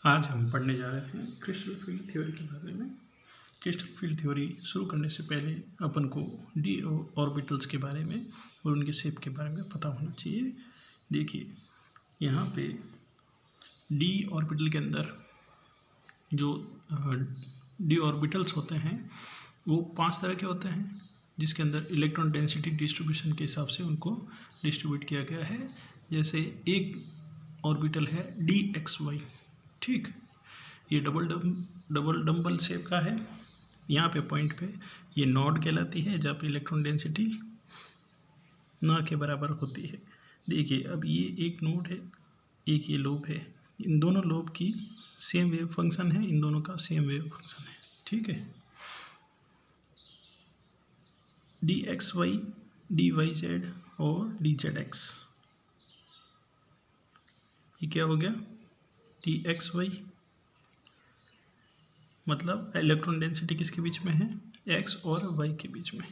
आज हम पढ़ने जा रहे हैं क्रिस्टल फील्ड थ्योरी के बारे में। क्रिस्टल फील्ड थ्योरी शुरू करने से पहले अपन को डी ऑर्बिटल्स के बारे में और उनके शेप के बारे में पता होना चाहिए। देखिए यहाँ पे डी ऑर्बिटल के अंदर जो डी ऑर्बिटल्स होते हैं वो 5 तरह के होते हैं, जिसके अंदर इलेक्ट्रॉन डेंसिटी डिस्ट्रीब्यूशन के हिसाब से उनको डिस्ट्रीब्यूट किया गया है। जैसे एक ऑर्बिटल है DXY, ठीक, ये डबल डम्बल शेप का है। यहाँ पे पॉइंट पे ये नोड कहलाती है, जहाँ पे इलेक्ट्रॉन डेंसिटी ना के बराबर होती है। देखिए अब ये एक नोड है, एक ये लोब है, इन दोनों लोब की सेम वेव फंक्शन है, इन दोनों का सेम वेव फंक्शन है, ठीक है। DXY, DYZ और DZX, ये क्या हो गया? DXY मतलब इलेक्ट्रॉन डेंसिटी किसके बीच में है? X और Y के बीच में।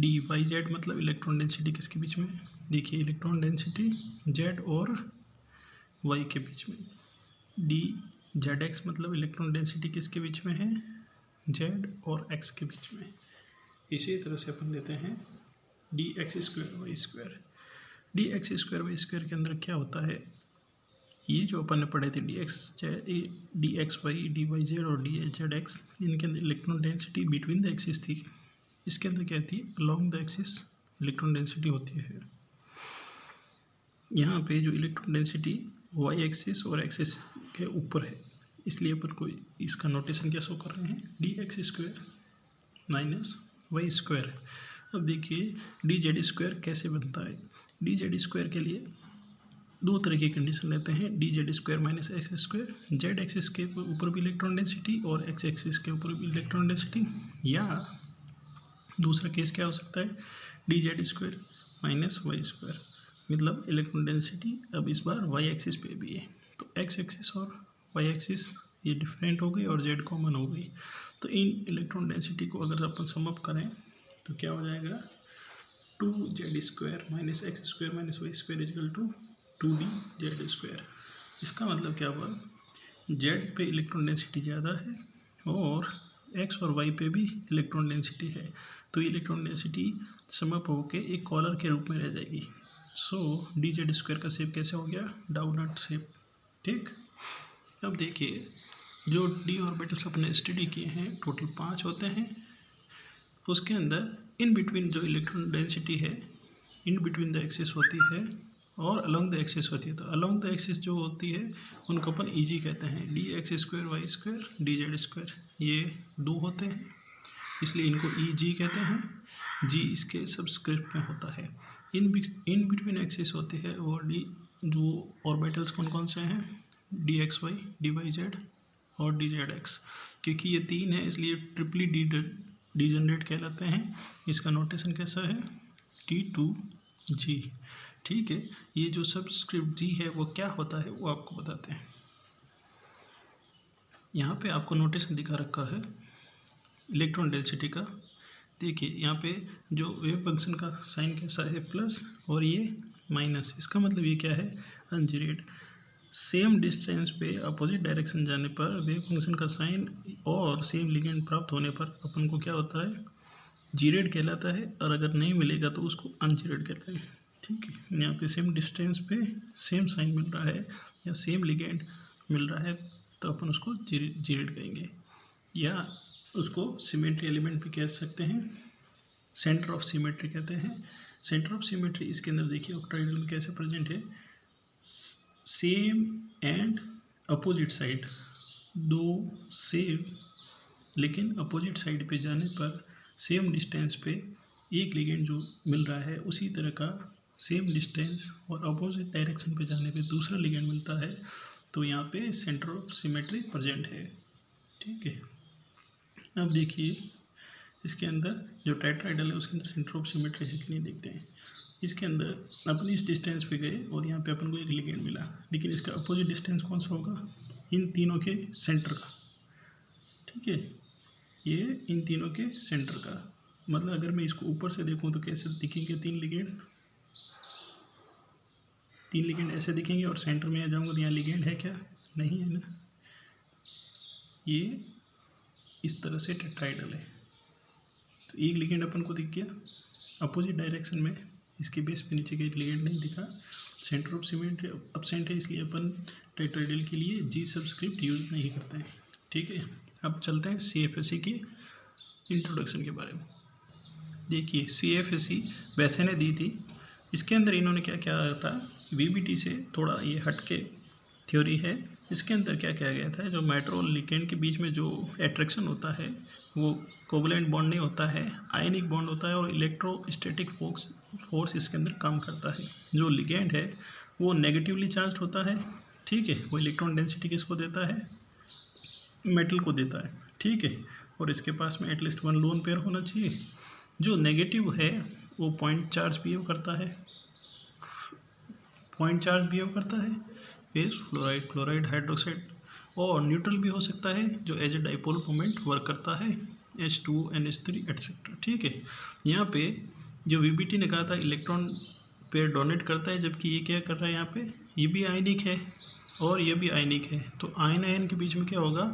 DYZ मतलब इलेक्ट्रॉन डेंसिटी किसके बीच में? देखिए इलेक्ट्रॉन डेंसिटी Z और Y के बीच में। DZX मतलब इलेक्ट्रॉन डेंसिटी किसके बीच में है? Z और X के बीच में। इसी तरह से अपन लेते हैं DX² Y²। DX² Y² के अंदर क्या होता है? ये जो अपन ने पढ़े थे DXY, DYZ और DZX, इनके अंदर electron density between the axis थी। इसके अंदर क्या थी? Along the axis electron density होती है। यहाँ पे जो इलेक्ट्रॉन डेंसिटी वाई एक्सिस और एक्सिस के ऊपर है, इसलिए अपन को इसका नोटेशन क्या शो कर रहे हैं? DX² -Y²। अब देखिए DZ² कैसे बनता है? DZ² के लिए दो तरह की कंडीशन लेते हैं, DZ² -X², Z एक्सिस के ऊपर भी इलेक्ट्रॉन डेंसिटी और X एक्सिस के ऊपर भी इलेक्ट्रॉन डेंसिटी। या दूसरा केस क्या हो सकता है? DZ² -Y², मतलब इलेक्ट्रॉन डेंसिटी अब इस बार Y एक्सिस पे भी है। तो X एक्सिस और Y एक्सिस ये डिफरेंट हो गई और Z कॉमन हो गई। तो इन इलेक्ट्रॉन डेंसिटी को अगर अपन सम अप करें तो क्या हो जाएगा? 2Z² -X² -Y² = 2DZ²। इसका मतलब क्या हुआ? Z पे इलेक्ट्रॉन डेंसिटी ज़्यादा है और X और Y पे भी इलेक्ट्रॉन डेंसिटी है, तो इलेक्ट्रॉन डेंसिटी समअप होके एक कॉलर के रूप में रह जाएगी। सो DZ² का शेप कैसे हो गया? डाउनट शेप, ठीक। अब देखिए जो डी ऑर्बिटल्स अपने स्टडी किए हैं टोटल 5 होते हैं। उसके अंदर इन बिटवीन जो इलेक्ट्रॉन डेंसिटी है इन बिटवीन द एक्सिस होती है और अलोंग द एक्सिस होती है। तो अलोंग द एक्सिस जो होती है उनको अपन EG कहते हैं। DX² Y² DZ², ये 2 होते हैं, इसलिए इनको EG कहते हैं। G इसके सबस्क्रिप्ट में होता है। इन बिटवीन एक्सिस होती है वो डी जो ऑर्बिटल्स कौन कौन से हैं? DXY, DYZ और DZX। क्योंकि ये 3 है इसलिए ट्रिपली डिजनरेट कहलाते हैं। इसका नोटेशन कैसा है? T2G, ठीक है। ये जो सबस्क्रिप्ट G है वो क्या होता है वो आपको बताते हैं। यहाँ पे आपको नोटेशन दिखा रखा है इलेक्ट्रॉन डेंसिटी का। देखिए यहाँ पे जो वेव फंक्शन का साइन कैसा है? प्लस और ये माइनस। इसका मतलब ये क्या है? अनजीरेड। सेम डिस्टेंस पे अपोजिट डायरेक्शन जाने पर वेव फंक्शन का साइन और सेम लिगेंड प्राप्त होने पर अपन को क्या होता है? जीरेड कहलाता है, और अगर नहीं मिलेगा तो उसको अनजीरेड कहते हैं, ठीक है। यहाँ पे सेम डिस्टेंस पे सेम साइन मिल रहा है या सेम लिगेंड मिल रहा है तो अपन उसको जीरेड कहेंगे, या उसको सिमेट्री एलिमेंट भी कह सकते हैं, सेंटर ऑफ सिमेट्री कहते हैं। सेंटर ऑफ सिमेट्री इसके अंदर देखिए ऑक्टाहेड्रल में कैसे प्रेजेंट है? सेम एंड अपोजिट साइड, दो सेम लेकिन अपोजिट साइड पे जाने पर सेम डिस्टेंस पे एक लिगेंड जो मिल रहा है उसी तरह का सेम डिस्टेंस और अपोजिट डायरेक्शन पे जाने पे दूसरा लिगेंड मिलता है। तो यहाँ पे सेंटर ऑफ सिमेट्री प्रेजेंट है, ठीक है। अब देखिए इसके अंदर जो टेट्राहेड्रल है उसके अंदर सेंटर ऑफ सिमेट्री है कि नहीं देखते हैं। इसके अंदर अपन इस डिस्टेंस पे गए और यहाँ पे अपन को एक लिगेंड मिला, लेकिन इसका अपोजिट डिस्टेंस कौन सा होगा? इन तीनों के सेंटर का, ठीक है। ये इन तीनों के सेंटर का मतलब अगर मैं इसको ऊपर से देखूं तो कैसे दिखेंगे? 3 लिगेंड, 3 लिगेंड ऐसे दिखेंगे और सेंटर में आ जाऊँगा तो यहाँ लिगेंड है क्या? नहीं है ना। ये इस तरह से टेट्राइडल है। तो एक लिगेंड अपन को दिख गया अपोजिट डायरेक्शन में, इसके बेस पे नीचे का एक लिगेंड नहीं दिखा। सेंटर ऑफ सीमेंट एब्सेंट है, इसलिए अपन टेट्राइडल के लिए जी सब्सक्रिप्ट यूज़ नहीं करते हैं। ठीक है, अब चलते हैं CFSE की इंट्रोडक्शन के बारे में। देखिए CFSE बेथे ने दी थी, इसके अंदर इन्होंने क्या क्या था, VBT से थोड़ा ये हट के थ्योरी है। इसके अंदर क्या किया गया था, जो मेटल और लिगेंड के बीच में जो एट्रैक्शन होता है वो कोवलेंट बॉन्ड नहीं होता है, आयनिक बॉन्ड होता है और इलेक्ट्रोस्टैटिक फोर्स इसके अंदर काम करता है। जो लिगेंड है वो नेगेटिवली चार्ज होता है। ठीक है, वो इलेक्ट्रॉन डेंसिटी किसको देता है? मेटल को देता है। ठीक है, और इसके पास में एटलीस्ट 1 लोन पेयर होना चाहिए। जो नेगेटिव है वो पॉइंट चार्ज बिहेव करता है, फिर फ्लोराइड, क्लोराइड, हाइड्रोक्साइड, और न्यूट्रल भी हो सकता है जो as a dipole moment work करता है, H2, NH3 एट्सेट्रा। ठीक है, यहाँ पे जो VBT ने कहा था इलेक्ट्रॉन पेयर डोनेट करता है, जबकि ये क्या कर रहा है, यहाँ पे ये भी आयनिक है और ये भी आयनिक है। तो आयन आयन के बीच में क्या होगा,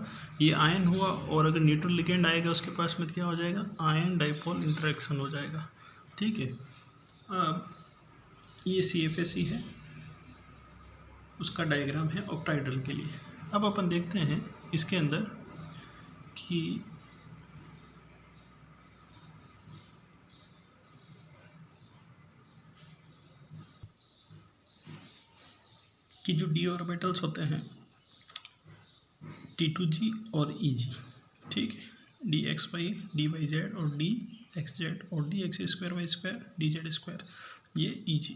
ये आयन हुआ और अगर न्यूट्रल लिगेंड आएगा उसके पास में क्या हो जाएगा, आयन डाइपोल इंटरेक्शन हो जाएगा। ठीक है, अब ये CFSE है, उसका डायग्राम है ऑक्टाइडल के लिए। अब अपन देखते हैं इसके अंदर कि जो d ऑर्बिटल्स होते हैं T2G और EG। ठीक है, dxy, dyz और dxz और dx²y², dz², ये EG,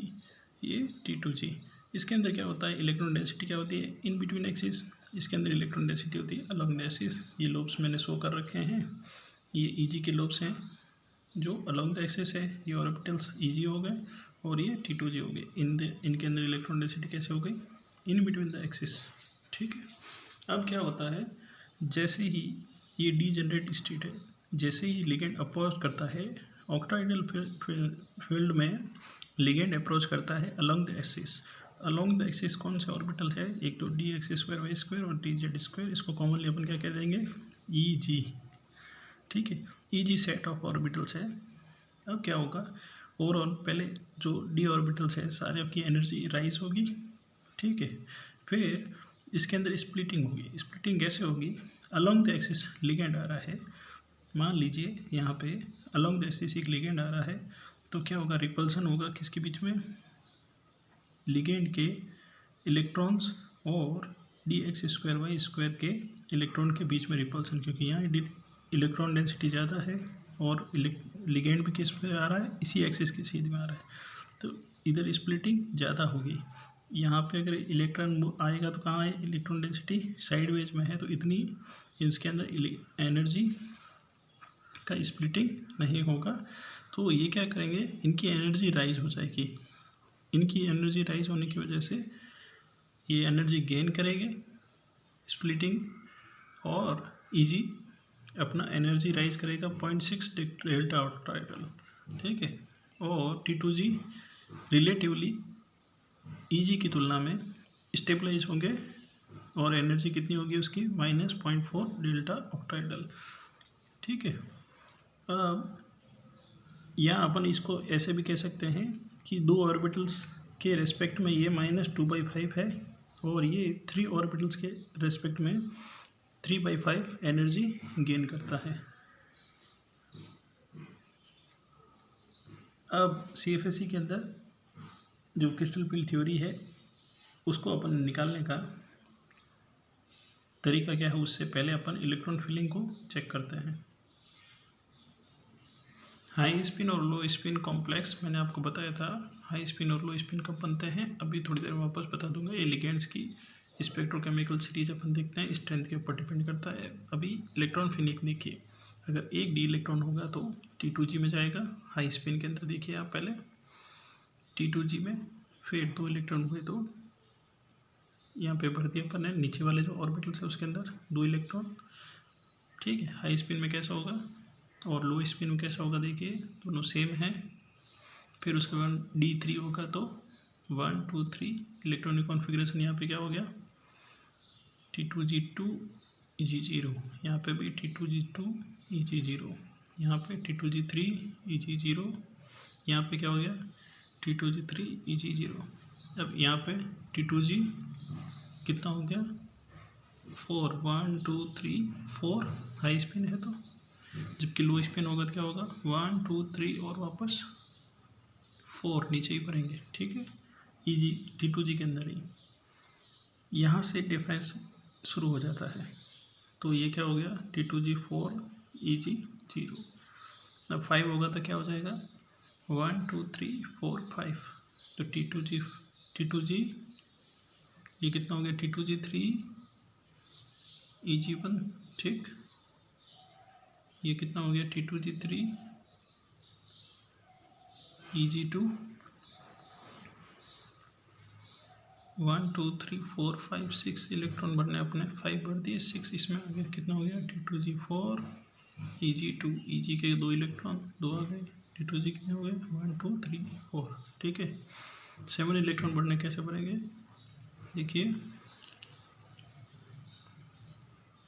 ये T2G। इसके अंदर क्या होता है, इलेक्ट्रॉन डेंसिटी क्या होती है, इन बिटवीन एक्सिस। इसके अंदर इलेक्ट्रॉन डेंसिटी होती है अलोंग द एक्सिस। ये लोब्स मैंने शो कर रखे हैं, ये EG के लोब्स हैं जो अलोंग द एक्सिस है। ये ऑर्बिटल्स EG हो गए और ये T2G हो गए। इनके अंदर इलेक्ट्रॉन डेंसिटी कैसे हो गई, इन बिटवीन द एक्सिस। ठीक है, अब क्या होता है, जैसे ही ये डीजेनरेट स्टेट है, जैसे ही लिगेंड अप्रोच करता है ऑक्टाइडल फील्ड में, लिगेंड अप्रोच करता है along the axis. Along the axis कौन से ऑर्बिटल है, एक तो dx²y² और dz²। इसको कॉमनली अपन क्या कह देंगे, EG। ठीक है, EG सेट ऑफ ऑर्बिटल्स है। अब क्या होगा, ओवरऑल पहले जो d ऑर्बिटल्स है सारे आपकी एनर्जी राइज होगी। ठीक है, फिर इसके अंदर स्प्लिटिंग होगी। स्प्लिटिंग कैसे होगी, अलोंग द एक्सिस लिगेंड आ रहा है, मान लीजिए यहाँ पे अलोंग द एक्सिस एक लिगेंड आ रहा है, तो क्या होगा, रिपल्सन होगा किसके बीच में, लिगेंड के इलेक्ट्रॉन्स और dx²y² के इलेक्ट्रॉन के बीच में रिपल्सन, क्योंकि यहाँ इलेक्ट्रॉन डेंसिटी ज़्यादा है और लिगेंड भी किस पे आ रहा है, इसी एक्सिस के सीध में आ रहा है, तो इधर स्प्लिटिंग ज़्यादा होगी। यहाँ पे अगर इलेक्ट्रॉन आएगा तो कहाँ है, इलेक्ट्रॉन डेंसिटी साइडवेज में है, तो इतनी इसके अंदर एनर्जी का स्प्लिटिंग नहीं होगा। तो ये क्या करेंगे, इनकी एनर्जी राइज हो जाएगी। इनकी एनर्जी राइज होने की वजह से ये एनर्जी गेन करेंगे स्प्लिटिंग, और EG अपना एनर्जी राइज करेगा 0.6 डेल्टा ऑक्टाइडल। ठीक है, और T2G रिलेटिवली EG की तुलना में स्टेबलाइज होंगे और एनर्जी कितनी होगी उसकी, -0.4 डेल्टा ऑक्टाइडल। ठीक है, अब यहाँ अपन इसको ऐसे भी कह सकते हैं कि 2 ऑर्बिटल्स के रेस्पेक्ट में ये -2/5 है और ये 3 ऑर्बिटल्स के रेस्पेक्ट में 3/5 एनर्जी गेन करता है। अब CFSE के अंदर जो क्रिस्टल फील्ड थ्योरी है उसको अपन निकालने का तरीका क्या है, उससे पहले अपन इलेक्ट्रॉन फीलिंग को चेक करते हैं। हाई स्पिन और लो स्पिन कॉम्प्लेक्स मैंने आपको बताया था, हाई स्पिन और लो स्पिन कब बनते हैं, अभी थोड़ी देर में वापस बता दूंगा। ये लिगेंड्स की स्पेक्ट्रोकेमिकल सीरीज अपन देखते हैं, स्ट्रेंथ के ऊपर डिपेंड करता है। अभी इलेक्ट्रॉन फीलिंग देखिए, अगर एक d इलेक्ट्रॉन होगा तो T2G में जाएगा। हाई स्पिन के अंदर देखिए आप पहले T2G में, फिर 2 इलेक्ट्रॉन हुए तो यहाँ पे भर दिया अपन ने, नीचे वाले जो ऑर्बिटल्स है उसके अंदर 2 इलेक्ट्रॉन। ठीक है, हाई स्पिन में कैसा होगा और लो स्पिन में कैसा होगा, देखिए दोनों सेम है। फिर उसके बाद D3 होगा तो 1 2 3 इलेक्ट्रॉनिक कॉन्फ़िगरेशन यहाँ पे क्या हो गया, T2G2 EG0, यहाँ पे भी T2G2 EG0, यहाँ पे T2G3 EG0, यहाँ पे क्या हो गया T2G3 EG0। अब यहाँ पे T2G कितना हो गया 4, 1 2 3 4 हाई स्पिन है, तो जबकि लो स्पिन होगा तो क्या होगा 1 2 3 और वापस 4 नीचे ही पड़ेंगे। ठीक है, EG T2G के अंदर ही यहाँ से डिफरेंस शुरू हो जाता है। तो ये क्या हो गया T2G 4 EG0। अब 5 होगा तो क्या हो जाएगा 1 2 3 4 5, तो T2G ये कितना हो गया T2G 3 EG1। ठीक, ये कितना हो गया T2G 3 EG2। 1 2 3 4 5 6 इलेक्ट्रॉन भरने अपने, 5 भर दिए, 6 इसमें आ गया, कितना हो गया T2G 4 EG2। EG के 2 इलेक्ट्रॉन 2 आ गए, T2G कितने हो गए 1 2 3 4। ठीक है, 7 इलेक्ट्रॉन भरने कैसे भरेंगे, देखिए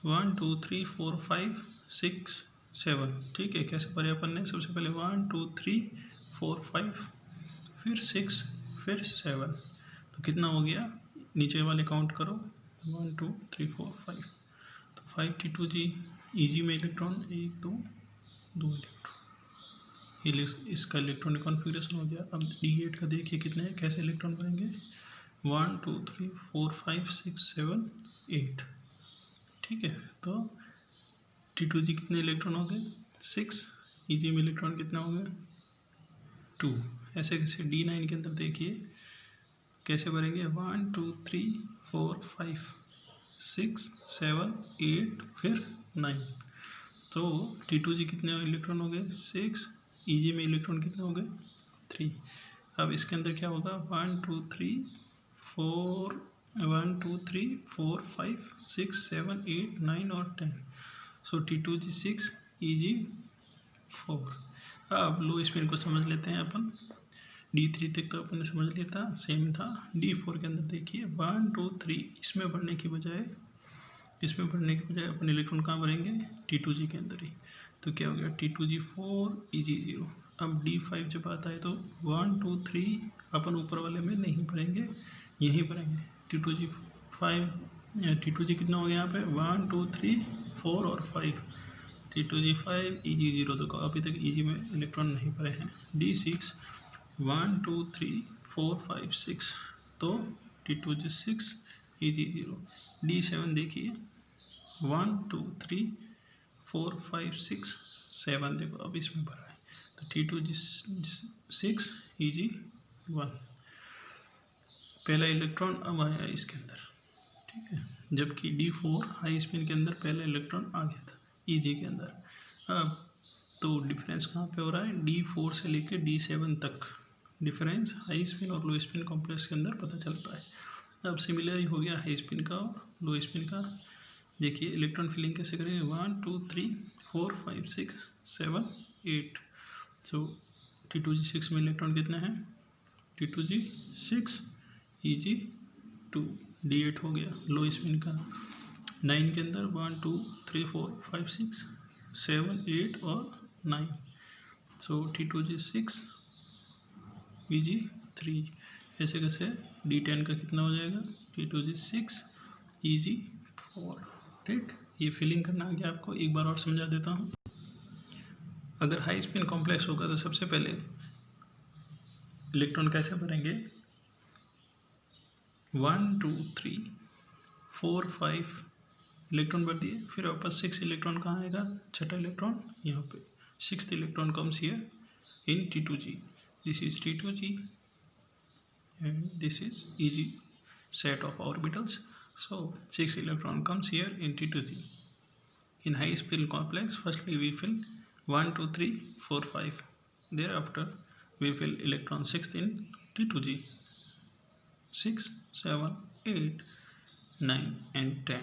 1 2 3 4 5 6 7। ठीक है, कैसे भरे अपन ने, सबसे पहले 1 2 3 4 5 फिर 6 फिर 7, तो कितना हो गया नीचे वाले काउंट करो 1 2 3 4 5, तो 5 T2G EG में इलेक्ट्रॉन 1 2 इलेक्ट्रॉन, इसका इलेक्ट्रॉनिक कॉन्फ़िगरेशन हो गया। अब D8 का देखिए कितने हैं, कैसे इलेक्ट्रॉन बनेंगे 1 2 3 4 5 6 7 8। ठीक है, तो T2G कितने इलेक्ट्रॉन हो गए 6, EG में इलेक्ट्रॉन कितना हो गया 2। ऐसे कैसे D9 के अंदर देखिए कैसे भरेंगे 1 2 3 4 5 6 7 8 फिर 9, तो T2G कितने इलेक्ट्रॉन हो गए 6, EG में इलेक्ट्रॉन कितने हो गए 3। अब इसके अंदर क्या होगा 1 2 3 4 1 2 3 4 5 6 7 8 9 और 10, सो T2G 6 EG 4। अब लो स्पिन को समझ लेते हैं अपन। D3 तक तो अपन ने समझ लिया था, सेम था। D4 के अंदर देखिए 1 2 3 इसमें भरने की बजाय अपन इलेक्ट्रॉन कहाँ भरेंगे T2G के अंदर ही, तो क्या हो गया T2G 4 EG0। अब D5 जब आता है तो 1 2 3 अपन ऊपर वाले में नहीं भरेंगे, यहीं भरेंगे T2G 5। T2G कितना हो गया यहाँ पे 1 2 3 4 और 5, T2G 5 EG0, तो अभी तक EG में इलेक्ट्रॉन नहीं भरे हैं। D6 1 2 3 4 5 6, तो T2G 6 EG0। D7 देखिए 1 2 3 4 5 6 7, देखो अब इसमें भरा है, तो T2G 6 EG1, पहला इलेक्ट्रॉन अब आया इसके अंदर। ठीक है, जबकि D4 हाई स्पिन के अंदर पहला इलेक्ट्रॉन आ गया था EG के अंदर। अब तो डिफरेंस कहाँ पे हो रहा है D4 से लेकर D7 तक डिफरेंस हाई स्पिन और लो स्पिन कॉम्प्लेक्स के अंदर पता चलता है। अब सिमिलर ही हो गया हाई स्पिन का और लो स्पिन का। देखिए इलेक्ट्रॉन फिलिंग कैसे करेंगे 1 2 3 4 5 6 7 8, तो T2G 6 में इलेक्ट्रॉन कितने हैं T2G 6 EG2। D8 हो गया लो स्पिन का। 9 के अंदर 1 2 3 4 5 6 7 8 और 9, सो T2G 6 EG3। ऐसे कैसे D10 का कितना हो जाएगा T2G 6 EG4। ठीक, ये फिलिंग करना आ गया आपको, एक बार और समझा देता हूँ। अगर हाई स्पिन कॉम्प्लेक्स होगा तो सबसे पहले इलेक्ट्रॉन कैसे भरेंगे 1 2 3 4 5 इलेक्ट्रॉन भर दिए, फिर वापस 6 इलेक्ट्रॉन कहाँ आएगा, छठा इलेक्ट्रॉन यहाँ पे, 6th electron comes here in T2G, this is T2G and this is EG set of orbitals, so 6 electron comes here in T2G. In high spin complex, firstly we fill 1 2 3 4 5, thereafter we fill electron 6th in T2G, 6 7 8 9 and 10.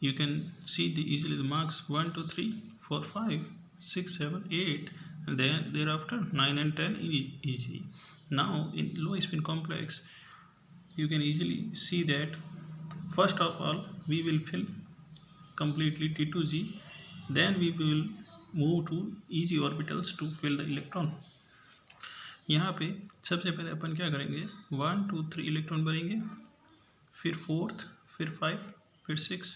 You can see easily the marks 1 2 3 4 5 6 7 8, and then thereafter 9 and 10 in EG. Now in low spin complex, you can easily see that first of all we will fill completely T2G, then we will move to EG orbitals to fill the electron. यहाँ पे सबसे पहले अपन क्या करेंगे, 1 2 3 electron भरेंगे, फिर 4th, फिर 5, फिर 6,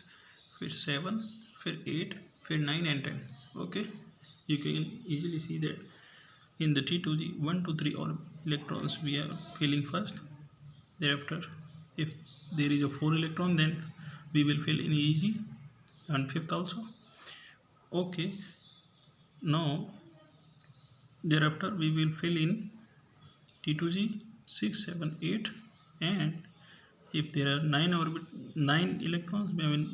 फिर 7, फिर 8, फिर 9 and 10. Okay, you can easily see that in the T2G 1 2 3 or electrons we are filling first. Thereafter, if there is a 4 electron, then we will fill in EG and 5th also. Okay, now thereafter we will fill in T2G 6 7 8, and if there are 9 electrons,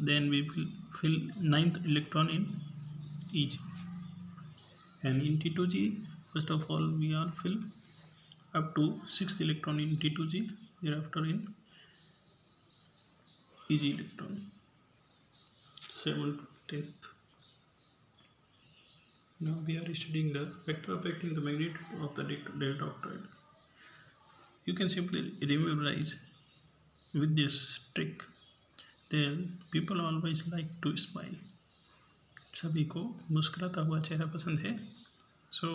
then we will fill 9th electron in EG. And in T2G, first of all we are fill up to 6th electron in T2G, thereafter in EG electron 7th to 10th. Now we are studying the vector affecting the magnitude of the delta octoid. You can simply memorize with this trick. Then people always like to smile. सभी को मुस्कुराता हुआ चेहरा पसंद है. So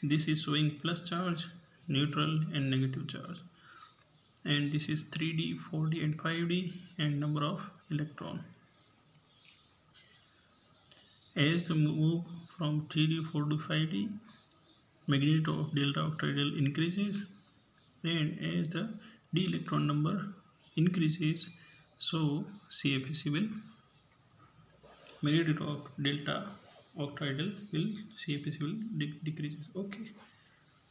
this is showing plus charge, neutral and negative charge, and this is 3D, 4D and 5D and number of electron. As the move from 3D, 4D, 5D, magnitude of delta octoidal increases, and as the d electron number increases, so CFSE will, magnitude of delta octoidal will, CFSE will decreases. Okay,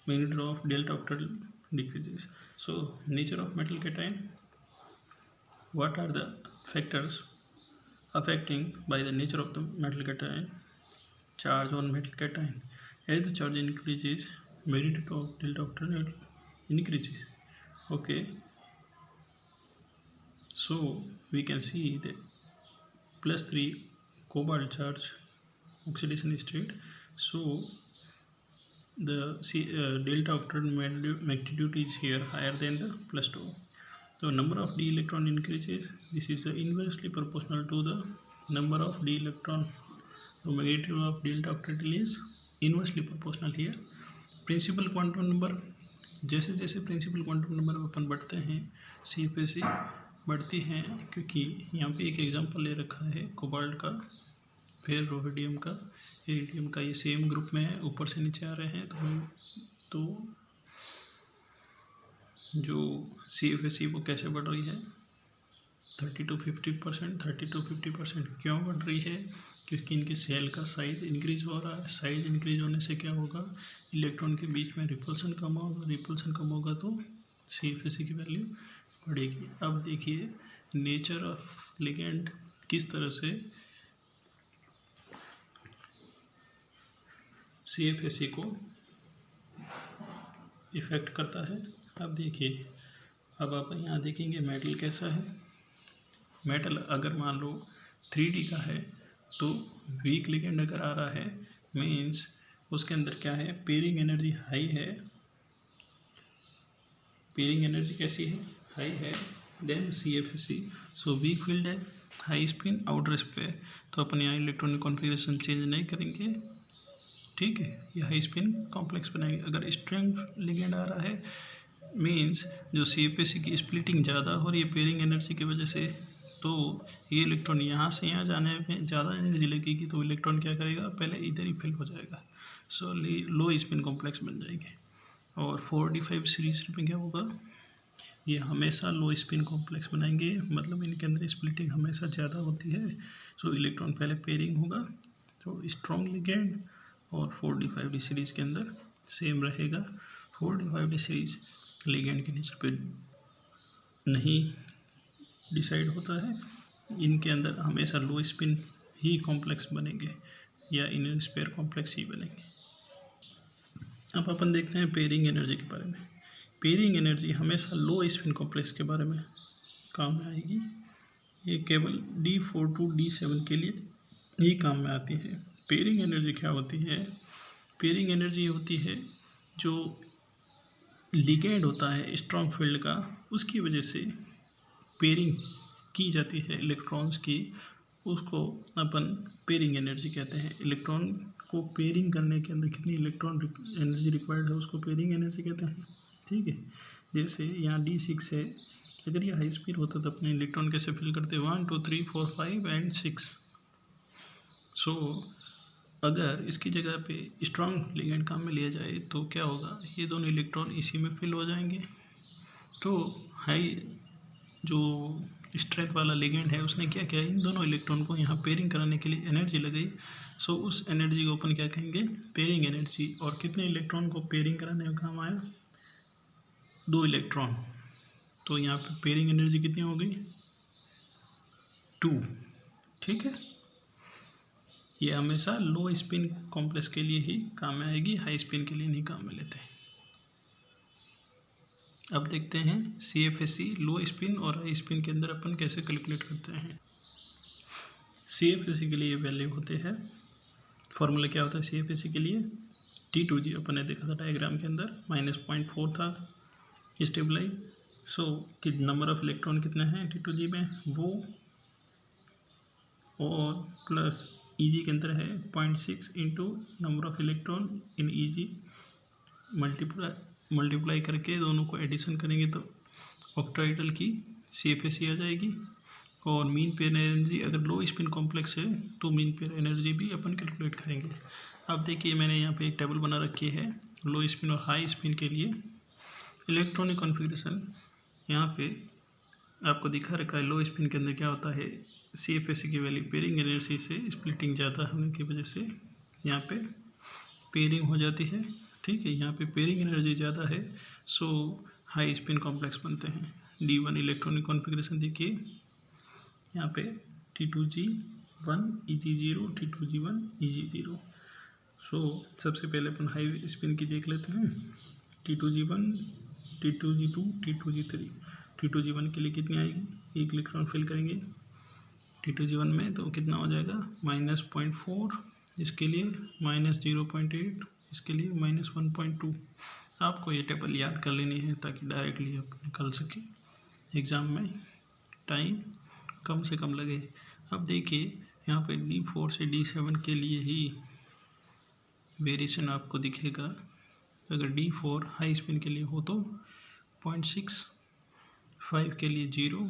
magnitude of delta octoidal decreases. So nature of metal cation, what are the factors affecting by the nature of the metal cation? Charge on metal cation. As the charge increases, magnitude of delta octoidal increases. Okay, so we can see the +3 cobalt charge oxidation state. So the delta octoidal magnitude is here higher than the +2. So number of d electron increases. This is inversely proportional to the number of d electron. So magnitude of delta octoidal is inversely proportional here. Principal quantum number, जैसे जैसे principal quantum number अपन बढ़ते हैं CFSE बढ़ती हैं, क्योंकि यहाँ पे एक एग्जांपल ले रखा है कोबाल्ट का, फिर रोहिडियम का, इरिडियम का, ये सेम ग्रुप में है, ऊपर से नीचे आ रहे हैं. तो जो CFSE वो कैसे बढ़ रही है, 30 to 50%. क्यों बढ़ रही है? क्योंकि इनके सेल का साइज इंक्रीज हो रहा है. साइज इंक्रीज होने से क्या होगा, इलेक्ट्रॉन के बीच में रिपल्सन कम होगा. रिपल्सन कम होगा तो CFSE की वैल्यू बढ़ेगी. अब देखिए नेचर ऑफ लिगेंड किस तरह से CFSE को इफेक्ट करता है. अब देखिए, अब आप यहाँ देखेंगे मेटल कैसा है. मेटल अगर मान लो 3D का है तो वीक लिगेंड अगर आ रहा है, मीन्स उसके अंदर क्या है, पेयरिंग एनर्जी हाई है. पेयरिंग एनर्जी कैसी है, हाई है. Then CFSE, so weak field है, हाई स्पिन, आउटर स्पेयर. तो अपन यहाँ इलेक्ट्रॉनिक कॉन्फ़िगरेशन चेंज नहीं करेंगे, ठीक है. ये हाई स्पिन कॉम्प्लेक्स बनाएंगे. अगर स्ट्रेंथ लिगेंड आ रहा है, मीन्स जो CFSE की स्प्लिटिंग ज़्यादा हो रही है पेयरिंग एनर्जी की वजह से, तो ये इलेक्ट्रॉन यहाँ से यहाँ जाने में ज़्यादा एनर्जी लगेगी, तो इलेक्ट्रॉन क्या करेगा, पहले इधर ही फिल हो जाएगा. सो लो स्पिन कॉम्प्लेक्स बन जाएंगे. और 4D5 सीरीज में क्या होगा, ये हमेशा लो स्पिन कॉम्प्लेक्स बनाएंगे, मतलब इनके अंदर स्प्लिटिंग हमेशा ज़्यादा होती है. सो इलेक्ट्रॉन पहले पेयरिंग होगा, तो स्ट्रॉन्ग लिगेंड. और 4D5D सीरीज़ के अंदर सेम रहेगा. 4D5D सीरीज लिगेंड के नेचर पे नहीं डिसाइड होता है, इनके अंदर हमेशा लो स्पिन ही कॉम्प्लेक्स बनेंगे या इनर स्पेयर कॉम्प्लेक्स ही बनेंगे. अब अपन देखते हैं पेयरिंग एनर्जी के बारे में. पेयरिंग एनर्जी हमेशा लो स्पिन कॉम्प्लेक्स के बारे में काम में आएगी. ये केवल D4 to D7 के लिए ही काम में आती है. पेयरिंग एनर्जी क्या होती है, पेयरिंग एनर्जी होती है जो लिगेंड होता है स्ट्रॉन्ग फील्ड का, उसकी वजह से पेयरिंग की जाती है इलेक्ट्रॉन्स की, उसको अपन पेयरिंग एनर्जी कहते हैं। इलेक्ट्रॉन को पेयरिंग करने के अंदर कितनी इलेक्ट्रॉन एनर्जी रिक्वायर्ड है उसको पेयरिंग एनर्जी कहते हैं। ठीक है, जैसे यहाँ D6 है, अगर ये हाई स्पीड होता तो अपने इलेक्ट्रॉन कैसे फिल करते, 1 2 3 4 5 एंड 6। सो अगर इसकी जगह पे स्ट्रॉन्ग लिगेंड काम में लिया जाए तो क्या होगा, ये दोनों इलेक्ट्रॉन इसी में फिल हो जाएंगे। तो हाई जो स्ट्रेंथ वाला लिगेंड है उसने क्या किया, इन दोनों इलेक्ट्रॉन को यहाँ पेयरिंग कराने के लिए एनर्जी लगाई। सो उस एनर्जी को अपन क्या कहेंगे, पेयरिंग एनर्जी। और कितने इलेक्ट्रॉन को पेयरिंग कराने में काम आया, 2 इलेक्ट्रॉन। तो यहाँ पे पेयरिंग एनर्जी कितनी हो गई, 2। ठीक है, ये हमेशा लो स्पिन कॉम्प्लेक्स के लिए ही काम में आएगी, हाई स्पिन के लिए नहीं काम में लेते हैं। अब देखते हैं CFSE लो स्पिन और हाई स्पिन के अंदर अपन कैसे कैलकुलेट करते हैं। CFSE के लिए वैल्यू होते हैं, फॉर्मूला क्या होता है CFSE के लिए, T2G अपन ने देखा था डायग्राम के अंदर, -0.4 था स्टेबलाइज। सो कि नंबर ऑफ इलेक्ट्रॉन कितने हैं T2G में वो, और प्लस EG के अंदर है 0.6 into number of electron in EG, multiply करके दोनों को एडिशन करेंगे तो ऑक्टाइडल की CFSE आ जाएगी। और मीन पेयर एनर्जी, अगर लो स्पिन कॉम्प्लेक्स है तो मीन पेयर एनर्जी भी अपन कैलकुलेट करेंगे। अब देखिए मैंने यहाँ पे एक टेबल बना रखी है लो स्पिन और हाई स्पिन के लिए इलेक्ट्रॉनिक कॉन्फ़िगरेशन। यहाँ पे आपको दिखा रखा है लो स्पिन के अंदर क्या होता है, CFSE की वैल्यू पेयरिंग एनर्जी से स्प्लिटिंग ज़्यादा होने की वजह से यहाँ पे पेयरिंग हो जाती है। ठीक है, यहाँ पे पेयरिंग एनर्जी ज़्यादा है, सो हाई स्पिन कॉम्प्लेक्स बनते हैं। D1 इलेक्ट्रॉनिक कॉन्फ़िगरेशन देखिए, यहाँ पे T2G1 EG0 T2G1 EG0। सो सबसे पहले अपन हाई स्पिन की देख लेते हैं, T2G1 T2G2 T2G3। T2G1 के लिए कितनी आएगी, 1 इलेक्ट्रॉन फिल करेंगे T2G1 में तो कितना हो जाएगा, -0.4, इसके लिए -0.8, इसके लिए -1.2। आपको ये टेबल याद कर लेनी है ताकि डायरेक्टली आप निकाल सके एग्ज़ाम में, टाइम कम से कम लगे। अब देखिए यहाँ पे D4 से D7 के लिए ही वेरिएशन आपको दिखेगा। अगर D4 हाई स्पिन के लिए हो तो 0.6, 5 के लिए 0,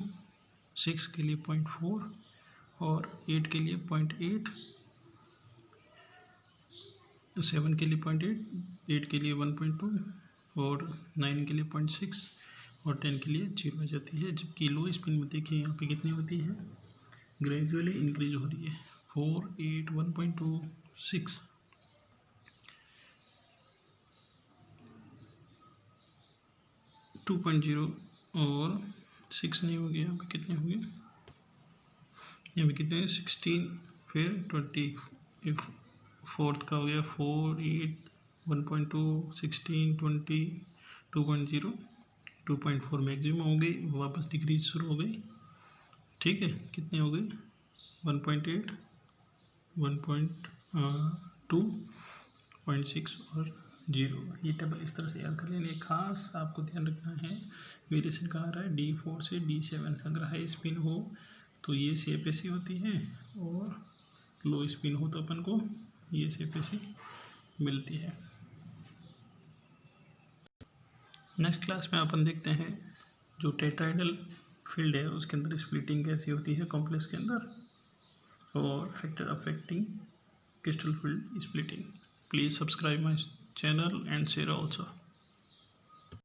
6 के लिए 0.4 और 8 के लिए 0.8, 7 के लिए 0.8, 8 के लिए 1.2 और 9 के लिए 0.6 और 10 के लिए 0 हो जाती है। जबकि लो स्पिन में देखिए यहाँ पे कितनी होती है, ग्रेजुअली इंक्रीज हो रही है, 4, 8, 1.2, 6। और 6 नहीं हो गया, यहाँ पे कितने हो गए, यहाँ पे कितने 16, फिर 20, फोर्थ का हो गया 4, 8, 1.2, 16, 20, 2.0, 2.4 मैक्सिमम हो गई, वापस डिक्रीज शुरू हो गई। ठीक है, कितने हो गए 1.8, 1.2, 0.6 और 0। ये टेबल इस तरह से याद कर लेंगे। खास आपको ध्यान रखना है वेरिएशन कहाँ आ रहा है, D4 से D7। अगर हाई स्पिन हो तो ये CFSE होती है और लो स्पिन हो तो अपन को ये CFSE मिलती है। नेक्स्ट क्लास में अपन देखते हैं जो टेट्राहेड्रल फील्ड है उसके अंदर स्प्लिटिंग कैसी होती है कॉम्प्लेक्स के अंदर, और factor affecting crystal field splitting. Please subscribe my channel and share also.